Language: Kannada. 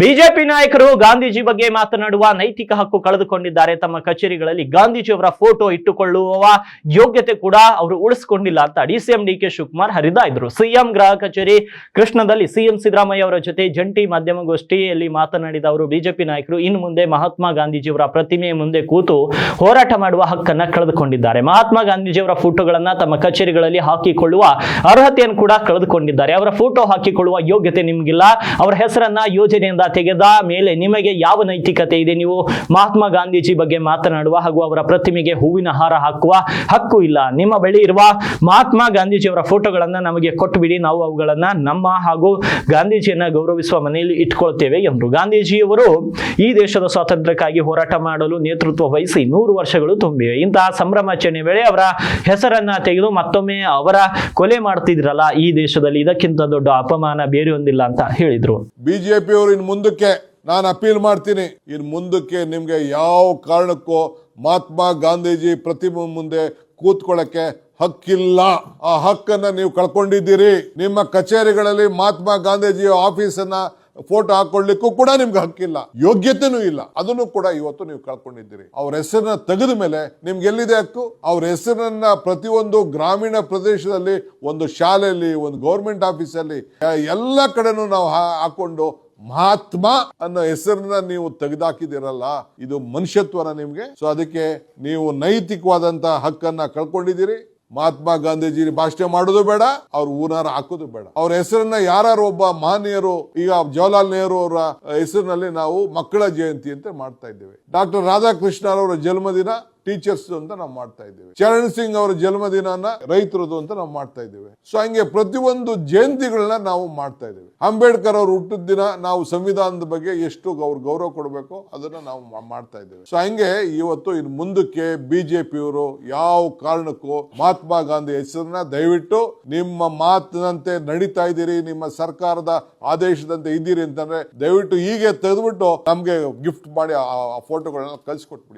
ಬಿಜೆಪಿ ನಾಯಕರು ಗಾಂಧೀಜಿ ಬಗ್ಗೆ ಮಾತನಾಡುವ ನೈತಿಕ ಹಕ್ಕು ಕಳೆದುಕೊಂಡಿದ್ದಾರೆ. ತಮ್ಮ ಕಚೇರಿಗಳಲ್ಲಿ ಗಾಂಧೀಜಿಯವರ ಫೋಟೋ ಇಟ್ಟುಕೊಳ್ಳುವ ಯೋಗ್ಯತೆ ಕೂಡ ಅವರು ಉಳಿಸಿಕೊಂಡಿಲ್ಲ ಅಂತ ಡಿಸಿಎಂ ಡಿಕೆ ಶಿವಕುಮಾರ್ ಹರಿದಾಯ್ದರು. ಸಿಎಂ ಗೃಹ ಕಚೇರಿ ಕೃಷ್ಣದಲ್ಲಿ ಸಿಎಂ ಸಿದ್ದರಾಮಯ್ಯ ಅವರ ಜೊತೆ ಜಂಟಿ ಮಾಧ್ಯಮಗೋಷ್ಠಿಯಲ್ಲಿ ಮಾತನಾಡಿದ ಅವರು, ಬಿಜೆಪಿ ನಾಯಕರು ಇನ್ನು ಮುಂದೆ ಮಹಾತ್ಮ ಗಾಂಧೀಜಿಯವರ ಪ್ರತಿಮೆಯ ಮುಂದೆ ಕೂತು ಹೋರಾಟ ಮಾಡುವ ಹಕ್ಕನ್ನ ಕಳೆದುಕೊಂಡಿದ್ದಾರೆ. ಮಹಾತ್ಮ ಗಾಂಧೀಜಿಯವರ ಫೋಟೋಗಳನ್ನ ತಮ್ಮ ಕಚೇರಿಗಳಲ್ಲಿ ಹಾಕಿಕೊಳ್ಳುವ ಅರ್ಹತೆಯನ್ನು ಕೂಡ ಕಳೆದುಕೊಂಡಿದ್ದಾರೆ. ಅವರ ಫೋಟೋ ಹಾಕಿಕೊಳ್ಳುವ ಯೋಗ್ಯತೆ ನಿಮಗಿಲ್ಲ. ಅವರ ಹೆಸರನ್ನ ಯೋಜನೆಯಿಂದ ತೆಗೆದ ಮೇಲೆ ನಿಮಗೆ ಯಾವ ನೈತಿಕತೆ ಇದೆ? ನೀವು ಮಹಾತ್ಮ ಗಾಂಧೀಜಿ ಬಗ್ಗೆ ಮಾತನಾಡುವ ಹಾಗೂ ಅವರ ಪ್ರತಿಮೆಗೆ ಹೂವಿನ ಹಾರ ಹಾಕುವ ಹಕ್ಕು ಇಲ್ಲ. ನಿಮ್ಮ ಬಳಿ ಇರುವ ಮಹಾತ್ಮ ಗಾಂಧೀಜಿಯವರ ಫೋಟೋಗಳನ್ನ ನಮಗೆ ಕೊಟ್ಟುಬಿಡಿ, ನಾವು ಅವುಗಳನ್ನ ನಮ್ಮ ಹಾಗೂ ಗಾಂಧೀಜಿಯನ್ನ ಗೌರವಿಸುವ ಮನೆಯಲ್ಲಿ ಇಟ್ಕೊಳ್ತೇವೆ ಎಂದರು. ಗಾಂಧೀಜಿಯವರು ಈ ದೇಶದ ಸ್ವಾತಂತ್ರ್ಯಕ್ಕಾಗಿ ಹೋರಾಟ ಮಾಡಲು ನೇತೃತ್ವ ವಹಿಸಿ 100 ವರ್ಷಗಳು ತುಂಬಿವೆ. ಇಂತಹ ಸಂಭ್ರಮಾಚರಣೆ ವೇಳೆ ಅವರ ಹೆಸರನ್ನ ತೆಗೆದು ಮತ್ತೊಮ್ಮೆ ಅವರ ಕೊಲೆ ಮಾಡ್ತಿದ್ರಲ್ಲ, ಈ ದೇಶದಲ್ಲಿ ಇದಕ್ಕಿಂತ ದೊಡ್ಡ ಅಪಮಾನ ಬೇರೆ ಒಂದಿಲ್ಲ ಅಂತ ಹೇಳಿದ್ರು. ಬಿಜೆಪಿ ಅವರು ಇನ್ನು ಮುಂದಕ್ಕೆ ನಾನು ಅಪೀಲ್ ಮಾಡ್ತೀನಿ, ಇನ್ನು ಮುಂದಕ್ಕೆ ನಿಮ್ಗೆ ಯಾವ ಕಾರಣಕ್ಕೂ ಮಹಾತ್ಮ ಗಾಂಧೀಜಿ ಪ್ರತಿಮೆ ಮುಂದೆ ಕೂತ್ಕೊಳ್ಳಕ್ಕೆ ಹಕ್ಕಿಲ್ಲ. ಆ ಹಕ್ಕನ್ನ ನೀವು ಕಳ್ಕೊಂಡಿದ್ದೀರಿ. ನಿಮ್ಮ ಕಚೇರಿಗಳಲ್ಲಿ ಮಹಾತ್ಮ ಗಾಂಧೀಜಿ ಆಫೀಸನ್ನ ಫೋಟೋ ಹಾಕೊಳ್ಳಿಕ್ಕೂ ಕೂಡ ನಿಮ್ಗೆ ಹಕ್ಕಿಲ್ಲ, ಯೋಗ್ಯತೆನೂ ಇಲ್ಲ. ಅದನ್ನು ಕೂಡ ಇವತ್ತು ನೀವು ಕಳ್ಕೊಂಡಿದ್ದೀರಿ. ಅವ್ರ ಹೆಸರನ್ನ ತೆಗೆದ ಮೇಲೆ ನಿಮ್ಗೆ ಎಲ್ಲಿದೆ ಹಕ್ಕು? ಅವ್ರ ಹೆಸರನ್ನ ಪ್ರತಿಯೊಂದು ಗ್ರಾಮೀಣ ಪ್ರದೇಶದಲ್ಲಿ, ಒಂದು ಶಾಲೆಯಲ್ಲಿ, ಒಂದು ಗೌರ್ಮೆಂಟ್ ಆಫೀಸಲ್ಲಿ, ಎಲ್ಲ ಕಡೆನೂ ನಾವು ಹಾಕೊಂಡು ಮಹಾತ್ಮ ಅನ್ನೋ ಹೆಸರನ್ನ ನೀವು ತೆಗೆದಾಕಿದಿರಲ್ಲ, ಇದು ಮನುಷ್ಯತ್ವನ ನಿಮ್ಗೆ? ಸೊ ಅದಕ್ಕೆ ನೀವು ನೈತಿಕವಾದಂತ ಹಕ್ಕನ್ನ ಕಳ್ಕೊಂಡಿದ್ದೀರಿ. ಮಹಾತ್ಮ ಗಾಂಧೀಜಿ ಭಾಷಣ ಮಾಡೋದು ಬೇಡ, ಅವ್ರ ಊನಾರ ಹಾಕೋದು ಬೇಡ. ಅವ್ರ ಹೆಸರನ್ನ ಯಾರು ಒಬ್ಬ ಮಹನೀಯರು, ಈಗ ಜವಾಹರ್ಲಾಲ್ ನೆಹರು ಅವರ ಹೆಸರಿನಲ್ಲಿ ನಾವು ಮಕ್ಕಳ ಜಯಂತಿ ಅಂತ ಮಾಡ್ತಾ ಇದ್ದೇವೆ. ಡಾಕ್ಟರ್ ರಾಧಾಕೃಷ್ಣ ಅವರ ಜನ್ಮದಿನ ಟೀಚರ್ಸ್ ಅಂತ ನಾವು ಮಾಡ್ತಾ ಇದ್ದೇವೆ. ಚರಣ್ ಸಿಂಗ್ ಅವರ ಜನ್ಮದಿನ ರೈತರದು ಅಂತ ನಾವು ಮಾಡ್ತಾ ಇದ್ದೇವೆ. ಸೊ ಹಂಗೆ ಪ್ರತಿಯೊಂದು ಜಯಂತಿಗಳನ್ನ ನಾವು ಮಾಡ್ತಾ ಇದ್ದೇವೆ. ಅಂಬೇಡ್ಕರ್ ಅವರು ಹುಟ್ಟಿದ ದಿನ ನಾವು ಸಂವಿಧಾನದ ಬಗ್ಗೆ ಎಷ್ಟು ಅವ್ರ ಗೌರವ ಕೊಡಬೇಕು ಅದನ್ನ ನಾವು ಮಾಡ್ತಾ ಇದ್ದೇವೆ. ಸೊ ಹಂಗೆ ಇವತ್ತು ಇನ್ನು ಮುಂದಕ್ಕೆ ಬಿಜೆಪಿಯವರು ಯಾವ ಕಾರಣಕ್ಕೂ ಮಹಾತ್ಮ ಗಾಂಧಿ ಹೆಸರನ್ನ ದಯವಿಟ್ಟು ನಿಮ್ಮ ಮಾತಿನಂತೆ ನಡೀತಾ ಇದ್ದೀರಿ, ನಿಮ್ಮ ಸರ್ಕಾರದ ಆದೇಶದಂತೆ ಇದ್ದೀರಿ ಅಂತಂದ್ರೆ ದಯವಿಟ್ಟು ಹೀಗೆ ತೆಗೆದ್ಬಿಟ್ಟು ನಮ್ಗೆ ಗಿಫ್ಟ್ ಮಾಡಿ ಆ ಫೋಟೋಗಳನ್ನ ಕಳ್ಸಿಕೊಟ್ಬಿಡಿ.